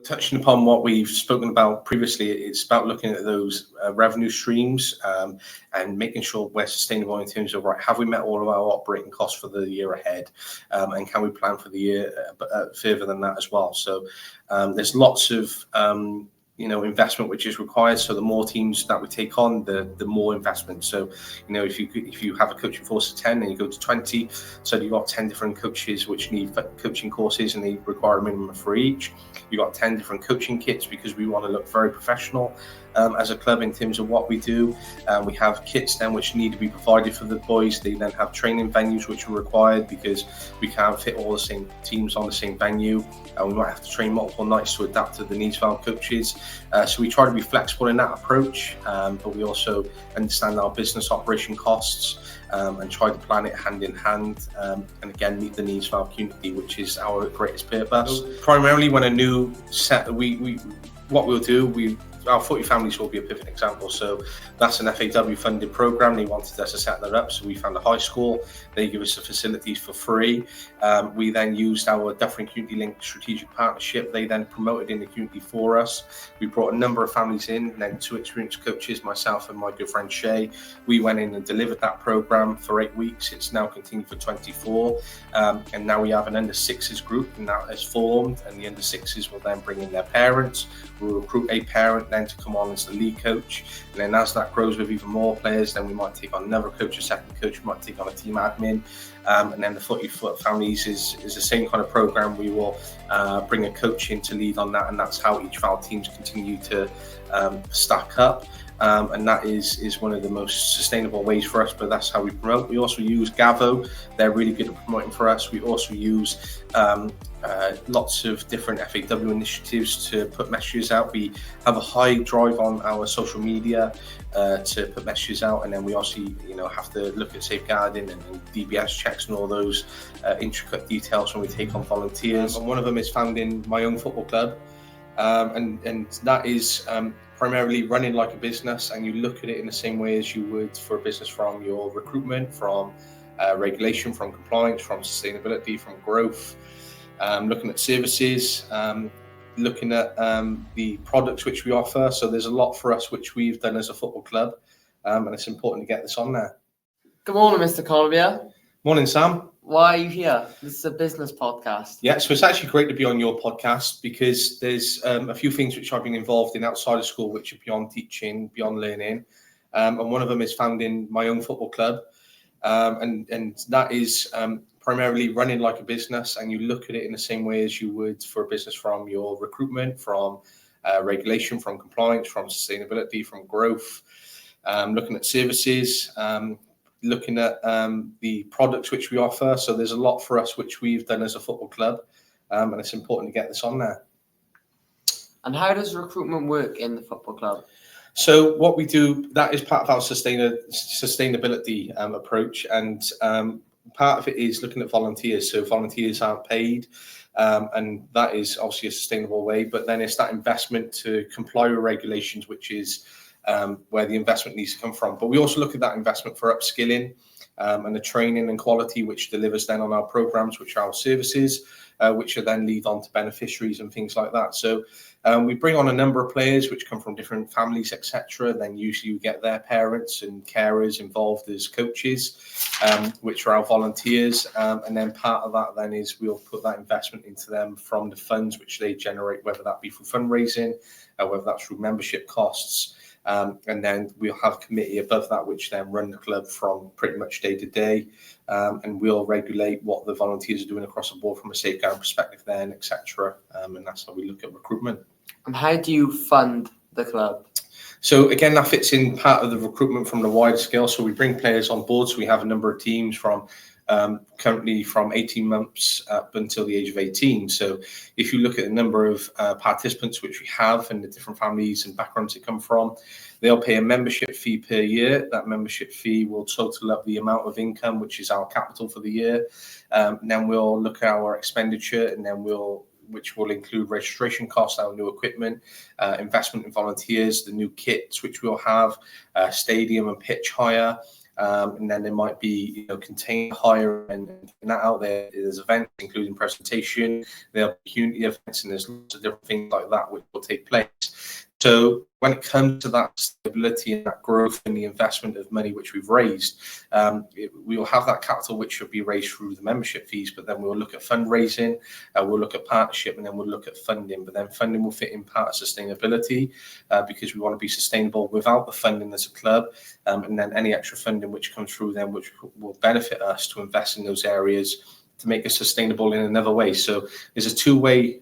Touching upon what we've spoken about previously, it's about looking at those revenue streams and making sure we're sustainable in terms of, right, have we met all of our operating costs for the year ahead, and can we plan for the year further than that as well? So there's lots of investment which is required. So the more teams that we take on, the more investment. So if you have a coaching force of 10 and you go to 20, so you've got 10 different coaches which need coaching courses and they require a minimum of 3 each. You've got 10 different coaching kits because we want to look very professional as a club in terms of what we do. We have kits then which need to be provided for the boys. They then have training venues which are required because we can't fit all the same teams on the same venue, and we might have to train multiple nights to adapt to the needs of our coaches. So we try to be flexible in that approach, but we also understand our business operation costs and try to plan it hand in hand, and again meet the needs of our community, which is our greatest purpose. Primarily when a new set, what we'll do, our footy families will be a perfect example. So that's an FAW funded program. They wanted us to set that up, so we found a high school. They give us the facilities for free. We then used our Dufferin Community Link strategic partnership. They then promoted in the community for us. We brought a number of families in, and then 2 experienced coaches, myself and my good friend Shay. We went in and delivered that program for 8 weeks. It's now continued for 24, and now we have an under 6s group, and that has formed, and the under 6s will then bring in their parents. We'll recruit a parent then to come on as the lead coach, and then as that grows with even more players, then we might take on another coach, a second coach, we might take on a team admin, and then the footy families is the same kind of program. We will bring a coach in to lead on that, and that's how each of our teams continue to stack up. And that is one of the most sustainable ways for us, but that's how we promote. We also use Gavo. They're really good at promoting for us. We also use lots of different FAW initiatives to put messages out. We have a high drive on our social media to put messages out, and then we also have to look at safeguarding and DBS checks and all those intricate details when we take on volunteers. And one of them is found in my own football club, and that is primarily running like a business, and you look at it in the same way as you would for a business, from your recruitment, from regulation, from compliance, from sustainability, from growth, looking at services, looking at the products which we offer. So there's a lot for us which we've done as a football club, and it's important to get this on there. Good morning, Mr. Conibeer. Morning, Sam. Why are you here? This is a business podcast. Yeah, so it's actually great to be on your podcast because there's a few things which I've been involved in outside of school which are beyond teaching, beyond learning, and one of them is found in my own football club, and that is primarily running like a business, and you look at it in the same way as you would for a business, from your recruitment, from regulation, from compliance, from sustainability, from growth, looking at services, looking at the products which we offer. So there's a lot for us which we've done as a football club, and it's important to get this on there. And how does recruitment work in the football club? So what we do, that is part of our sustainability approach, and part of it is looking at volunteers. So volunteers aren't paid, and that is obviously a sustainable way, but then it's that investment to comply with regulations, which is where the investment needs to come from. But we also look at that investment for upskilling and the training and quality, which delivers then on our programs, which are our services, which are then lead on to beneficiaries and things like that. So we bring on a number of players which come from different families, etc. Then usually we get their parents and carers involved as coaches, which are our volunteers, and then part of that then is we'll put that investment into them from the funds which they generate, whether that be through fundraising, whether that's through membership costs. And then we'll have a committee above that which then run the club from pretty much day to day, and we'll regulate what the volunteers are doing across the board from a safeguard perspective then, etc. And that's how we look at recruitment. And how do you fund the club? So again, that fits in part of the recruitment from the wider scale. So we bring players on board. So we have a number of teams from currently from 18 months up until the age of 18. So if you look at the number of participants which we have and the different families and backgrounds they come from, they'll pay a membership fee per year. That membership fee will total up the amount of income, which is our capital for the year. And then we'll look at our expenditure, and then which will include registration costs, our new equipment, investment in volunteers, the new kits which we'll have, stadium and pitch hire, And then there might be, contained hire and that out there. There's events, including presentation, there'll be community events, and there's lots of different things like that which will take place. So when it comes to that stability and that growth and the investment of money which we've raised, we will have that capital which should be raised through the membership fees, but then we'll look at fundraising, we'll look at partnership, and then we'll look at funding. But then funding will fit in part of sustainability because we want to be sustainable without the funding as a club, and then any extra funding which comes through then which will benefit us to invest in those areas to make us sustainable in another way. So there's a two-way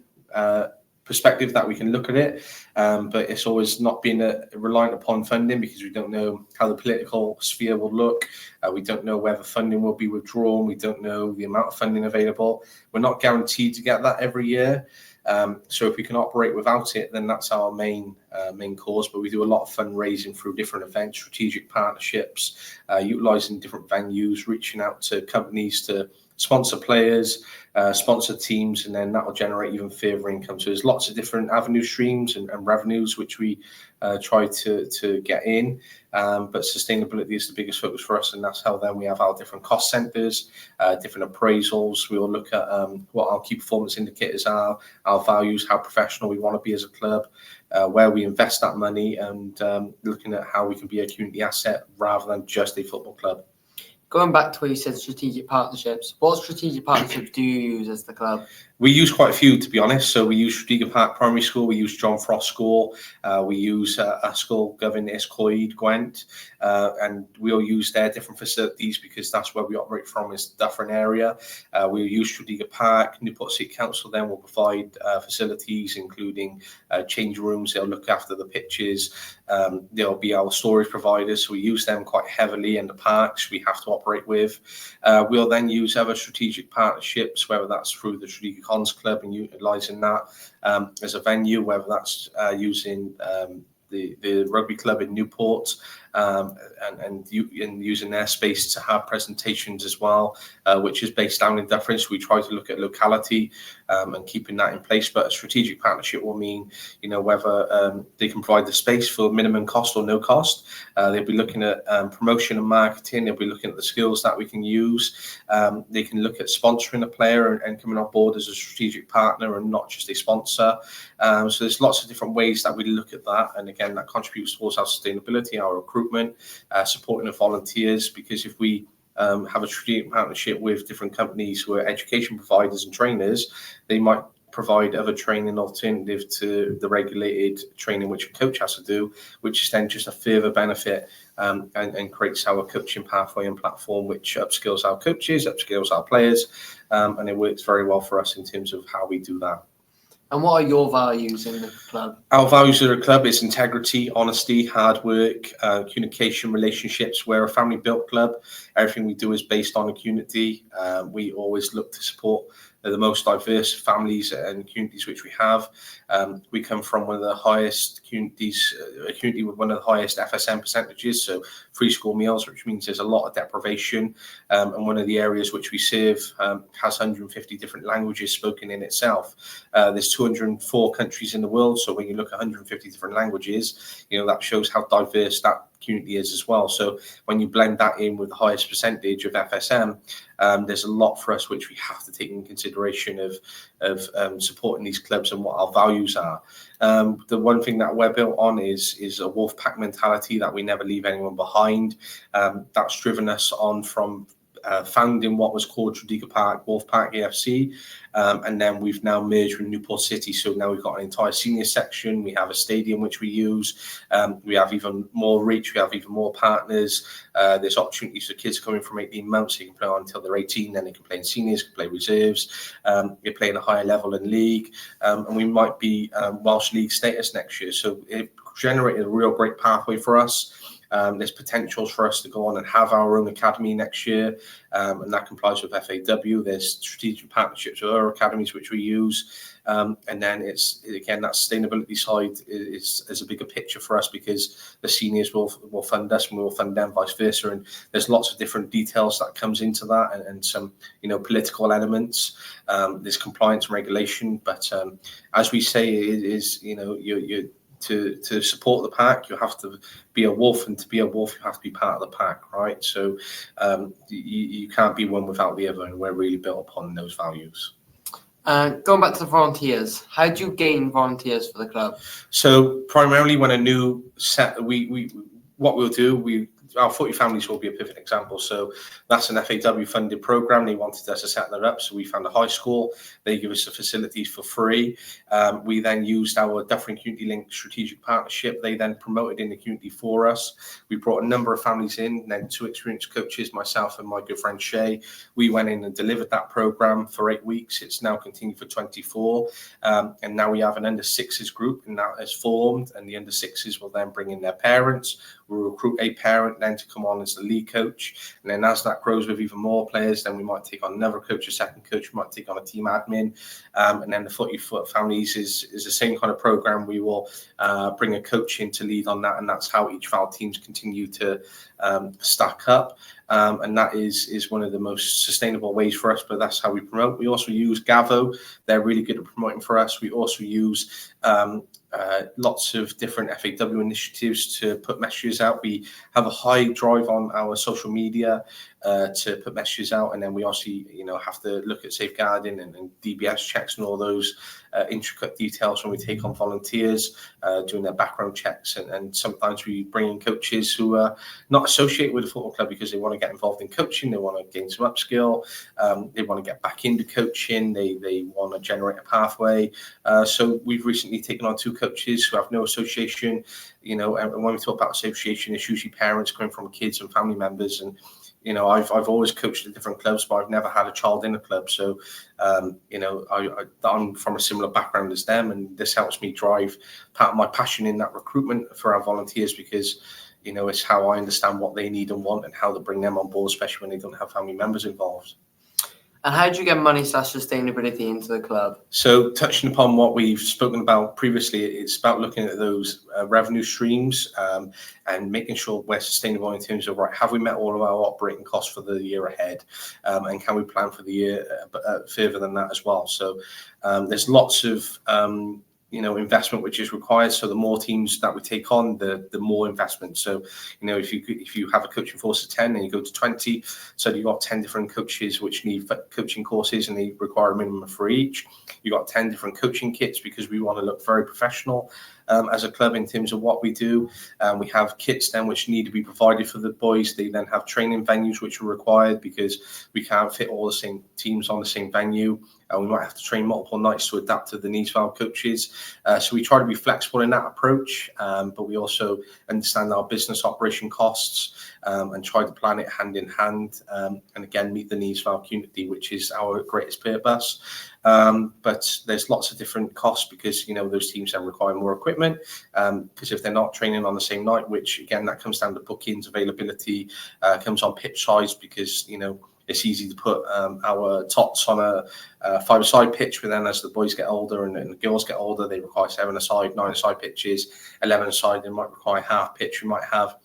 perspective that we can look at it, but it's always not being reliant upon funding because we don't know how the political sphere will look. We don't know whether funding will be withdrawn. We don't know the amount of funding available. We're not guaranteed to get that every year. So if we can operate without it, then that's our main cause. But we do a lot of fundraising through different events, strategic partnerships, utilising different venues, reaching out to companies to sponsor players, sponsor teams, and then that will generate even further income. So there's lots of different avenue streams and revenues which we try to get in. But sustainability is the biggest focus for us, and that's how then we have our different cost centres, different appraisals. We will look at what our key performance indicators are, our values, how professional we want to be as a club, where we invest that money, and looking at how we can be a community asset rather than just a football club. Going back to where you said strategic partnerships, what strategic partnerships do you use as the club? We use quite a few, to be honest. So we use Tredegar Park Primary School, we use John Frost School, we use a school Gavin Escoyd, Gwent, and we'll use their different facilities because that's where we operate from, is the Dufferin area. We'll use Tredegar Park. Newport City Council then will provide facilities, including change rooms. They'll look after the pitches. They'll be our storage providers, so we use them quite heavily in the parks we have to operate with. We'll then use other strategic partnerships, whether that's through the Tredegar Cons Club and utilising that as a venue, whether that's using the rugby club in Newport and using their space to have presentations as well, which is based down in Dufferin. So we try to look at locality and keeping that in place. But a strategic partnership will mean, whether they can provide the space for minimum cost or no cost. They'll be looking at promotion and marketing. They'll be looking at the skills that we can use. They can look at sponsoring a player and coming on board as a strategic partner and not just a sponsor. So there's lots of different ways that we look at that. And again, that contributes towards our sustainability, our recruitment, supporting the volunteers, because if we have a strategic partnership with different companies who are education providers and trainers, they might provide other training alternative to the regulated training which a coach has to do, which is then just a further benefit and creates our coaching pathway and platform, which upskills our coaches, upskills our players, and it works very well for us in terms of how we do that. And what are your values in the club? Our values of the club is integrity, honesty, hard work, communication, relationships. We're a family-built club. Everything we do is based on a community. We always look to support the most diverse families and communities which we have. We come from one of the highest communities, a community with one of the highest FSM percentages, so free school meals, which means there's a lot of deprivation. And one of the areas which we serve has 150 different languages spoken in itself. There's 204 countries in the world, so when you look at 150 different languages, that shows how diverse that community is as well. So when you blend that in with the highest percentage of FSM, there's a lot for us which we have to take in consideration of supporting these clubs and what our values are. The one thing that we're built on is a Wolfpack mentality, that we never leave anyone behind. That's driven us on from founding what was called Tredegar Park Wolfpack AFC, and then we've now merged with Newport City. So now we've got an entire senior section. We have a stadium which we use. We have even more reach. We have even more partners. There's opportunities for kids coming from 18 months. They can play on until they're 18. Then they can play in seniors, can play reserves. They play in a higher level in league, and we might be Welsh League status next year. So it generated a real great pathway for us. There's potentials for us to go on and have our own academy next year, and that complies with FAW. There's strategic partnerships with other academies which we use, and then it's again that sustainability side is a bigger picture for us, because the seniors will fund us and we'll fund them, vice versa. And there's lots of different details that comes into that, and some political elements. There's compliance and regulation, but as we say, it is to support the pack, you have to be a wolf, and to be a wolf, you have to be part of the pack, right? So you can't be one without the other, and we're really built upon those values. Going back to the volunteers, how do you gain volunteers for the club? So primarily, when a new set, what we'll do, our footy families will be a perfect example. So that's an FAW funded program. They wanted us to set that up. So we found a high school. They give us the facilities for free. We then used our Dufferin Community Link strategic partnership. They then promoted in the community for us. We brought a number of families in, and then 2 experienced coaches, myself and my good friend Shay. We went in and delivered that program for 8 weeks. It's now continued for 24. And now we have an under sixes group, and that is formed. And the under sixes will then bring in their parents. We'll recruit a parent then to come on as the lead coach. And then as that grows with even more players, then we might take on another coach, a second coach, we might take on a team admin. And then the footy families is the same kind of program. We will bring a coach in to lead on that. And that's how each of our teams continue to stack up. And that is one of the most sustainable ways for us, but that's how we promote. We also use Gavo. They're really good at promoting for us. We also use lots of different FAW initiatives to put messages out. We have a high drive on our social media to put messages out, and then we also have to look at safeguarding and DBS checks and all those intricate details when we take on volunteers, doing their background checks, and sometimes we bring in coaches who are not associated with the football club because they want to get involved in coaching, they want to gain some upskill, they want to get back into coaching, they want to generate a pathway. So we've recently taken on 2 coaches who have no association, and when we talk about association, it's usually parents coming from kids and family members. And I've always coached at different clubs, but I've never had a child in a club. So, I'm from a similar background as them, and this helps me drive part of my passion in that recruitment for our volunteers, because, it's how I understand what they need and want and how to bring them on board, especially when they don't have family members involved. And how do you get money/sustainability into the club? So touching upon what we've spoken about previously, it's about looking at those revenue streams and making sure we're sustainable in terms of, right, have we met all of our operating costs for the year ahead? And can we plan for the year further than that as well? So there's lots of investment which is required. So the more teams that we take on, the more investment. So if you have a coaching force of 10 and you go to 20, so you've got 10 different coaches which need coaching courses and they require a minimum for each. You've got 10 different coaching kits because we want to look very professional as a club in terms of what we do. We have kits then which need to be provided for the boys. They then have training venues which are required because we can't fit all the same teams on the same venue. We might have to train multiple nights to adapt to the needs of our coaches. So we try to be flexible in that approach, but we also understand our business operation costs and try to plan it hand in hand, and again, meet the needs of our community, which is our greatest purpose. But there's lots of different costs because, those teams then require more equipment, because if they're not training on the same night, which again, that comes down to bookings, availability, comes on pitch size, because, it's easy to put our tots on a 5-a-side pitch, but then as the boys get older and the girls get older, they require 7-a-side, 9-a-side pitches, 11-a-side, they might require half pitch. We might have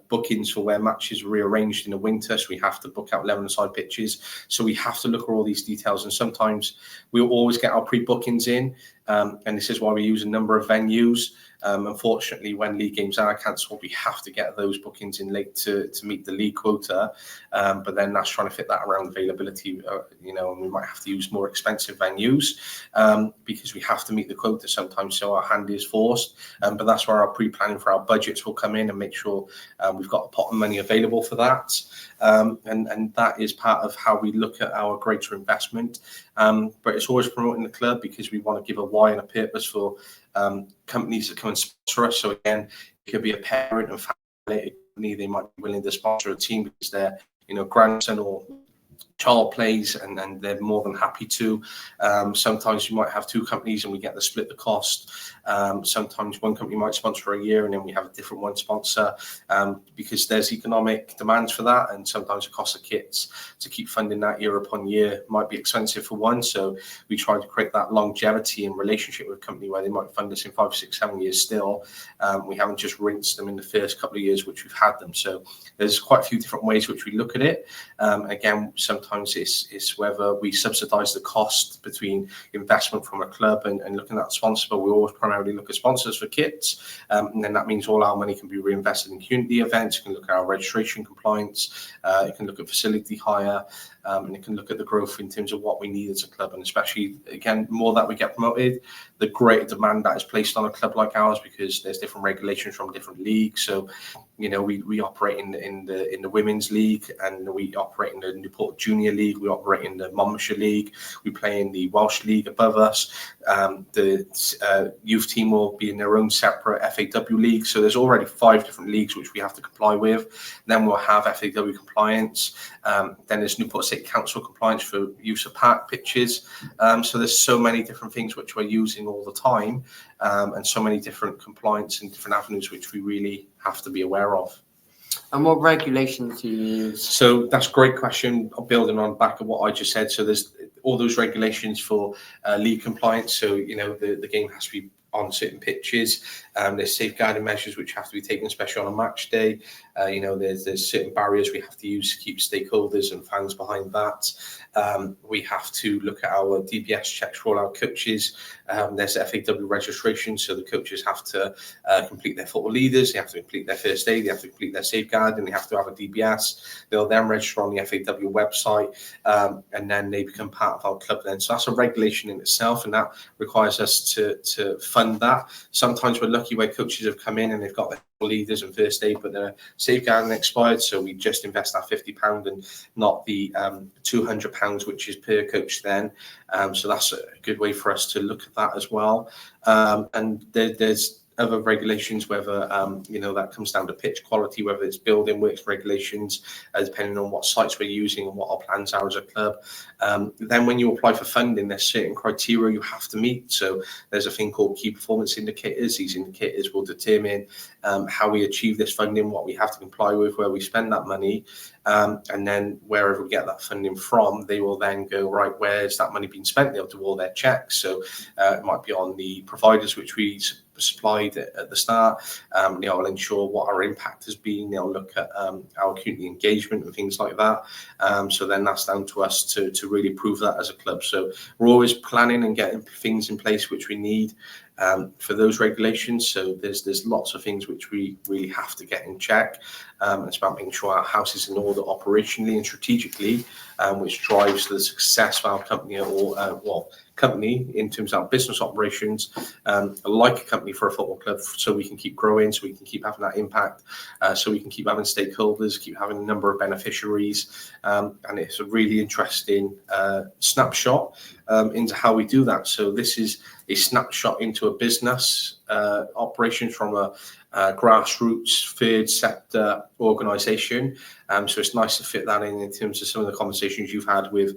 bookings for where matches are rearranged in the winter, so we have to book out 11-a-side pitches. So we have to look at all these details, and sometimes we'll always get our pre-bookings in, and this is why we use a number of venues. Unfortunately, when league games are cancelled, we have to get those bookings in late to meet the league quota. But then that's trying to fit that around availability, and we might have to use more expensive venues because we have to meet the quota sometimes. So our hand is forced. But that's where our pre-planning for our budgets will come in and make sure we've got a pot of money available for that. And that is part of how we look at our greater investment. But it's always promoting the club because we want to give a why and a purpose for companies that come and sponsor us. So again, it could be a parent and family company. They might be willing to sponsor a team because their grandson or child plays, and they're more than happy to. Sometimes you might have 2 companies and we get to split the cost. Sometimes one company might sponsor a year and then we have a different one sponsor, because there's economic demands for that, and sometimes the cost of kits to keep funding that year upon year might be expensive for one. So we try to create that longevity and relationship with a company where they might fund us in 5, 6, 7 years still. We haven't just rinsed them in the first couple of years which we've had them. So there's quite a few different ways which we look at it. Again, sometimes sometimes it's whether we subsidise the cost between investment from a club and looking at sponsors, but we always primarily look at sponsors for kits. And then that means all our money can be reinvested in community events. You can look at our registration compliance, you can look at facility hire, and you can look at the growth in terms of what we need as a club. And especially, again, more that we get promoted, the greater demand that is placed on a club like ours, because there's different regulations from different leagues. So, you know, we operate in the women's league, and we operate in the Newport Junior League. We operate in the Monmouthshire League. We play in the Welsh League above us. The youth team will be in their own separate FAW league. So there's already 5 different leagues which we have to comply with. Then we'll have FAW compliance. Then there's Newport City Council compliance for use of park pitches. So there's so many different things which we're using all the time, and so many different compliance and different avenues which we really have to be aware of. And what regulations do you use? So that's a great question, building on back of what I just said. So there's all those regulations for league compliance. So, you know, the game has to be on certain pitches. There's safeguarding measures which have to be taken, especially on a match day. You know, there's certain barriers we have to use to keep stakeholders and fans behind that. We have to look at our DBS checks for all our coaches. There's FAW registration, so the coaches have to complete their football leaders, they have to complete their first aid, they have to complete their safeguarding, they have to have a DBS. They'll then register on the FAW website, and then they become part of our club then. So that's a regulation in itself, and that requires us to fund that. Sometimes we're lucky where coaches have come in and they've got their leaders and first aid, but their safeguarding expired, so we just invest that £50 and not the £200 which is per coach then. So that's a good way for us to look at that as well. And there's other regulations, whether you know, that comes down to pitch quality, whether it's building works regulations, depending on what sites we're using and what our plans are as a club. Then when you apply for funding, there's certain criteria you have to meet. So there's a thing called key performance indicators. These indicators will determine how we achieve this funding, what we have to comply with, where we spend that money. And then wherever we get that funding from, they will then go, right, where's that money being spent? They'll do all their checks. So it might be on the providers which we supplied at the start. They'll ensure what our impact has been. They'll look at our community engagement and things like that. So then that's down to us to really prove that as a club. So we're always planning and getting things in place which we need for those regulations. So there's lots of things which we really have to get in check. It's about making sure our house is in order operationally and strategically, which drives the success of our company, or company in terms of our business operations, like a company for a football club, so we can keep growing, so we can keep having that impact, so we can keep having stakeholders, keep having a number of beneficiaries. And it's a really interesting snapshot into how we do that. So this is a snapshot into a business operation from a grassroots third sector organisation. So it's nice to fit that in terms of some of the conversations you've had with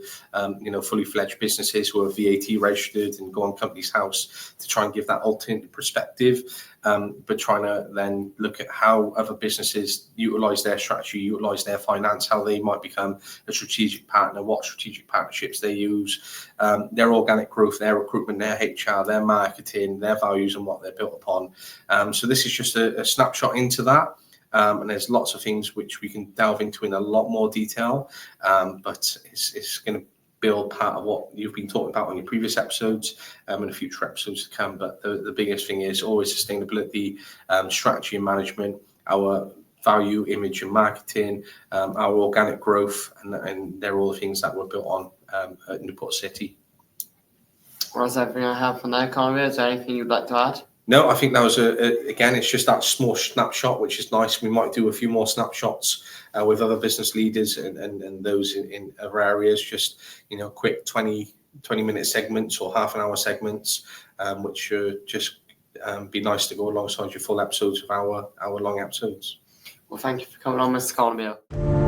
you know, fully fledged businesses who are VAT registered and go on Companies House to try and give that alternate perspective, but trying to then look at how other businesses utilise their strategy, utilise their finance, how they might become a strategic partner, what strategic partnerships they use, their organic growth, their recruitment, their HR, their marketing, their values and what they're built upon. So this is just a snapshot into that. And there's lots of things which we can delve into in a lot more detail, but it's going to build part of what you've been talking about on your previous episodes and the future episodes to come. But the biggest thing is always sustainability, strategy and management, our value, image and marketing, our organic growth, and they're all the things that were built on at Newport City. Well, that's everything I have from there, Conibeer. Is there anything you'd like to add? No, I think that was, again, it's just that small snapshot, which is nice. We might do a few more snapshots with other business leaders and those in other areas, just, you know, quick 20-minute segments or half an hour segments, which should just be nice to go alongside your full episodes of our long episodes. Well, thank you for coming on, Mr. Conibeer.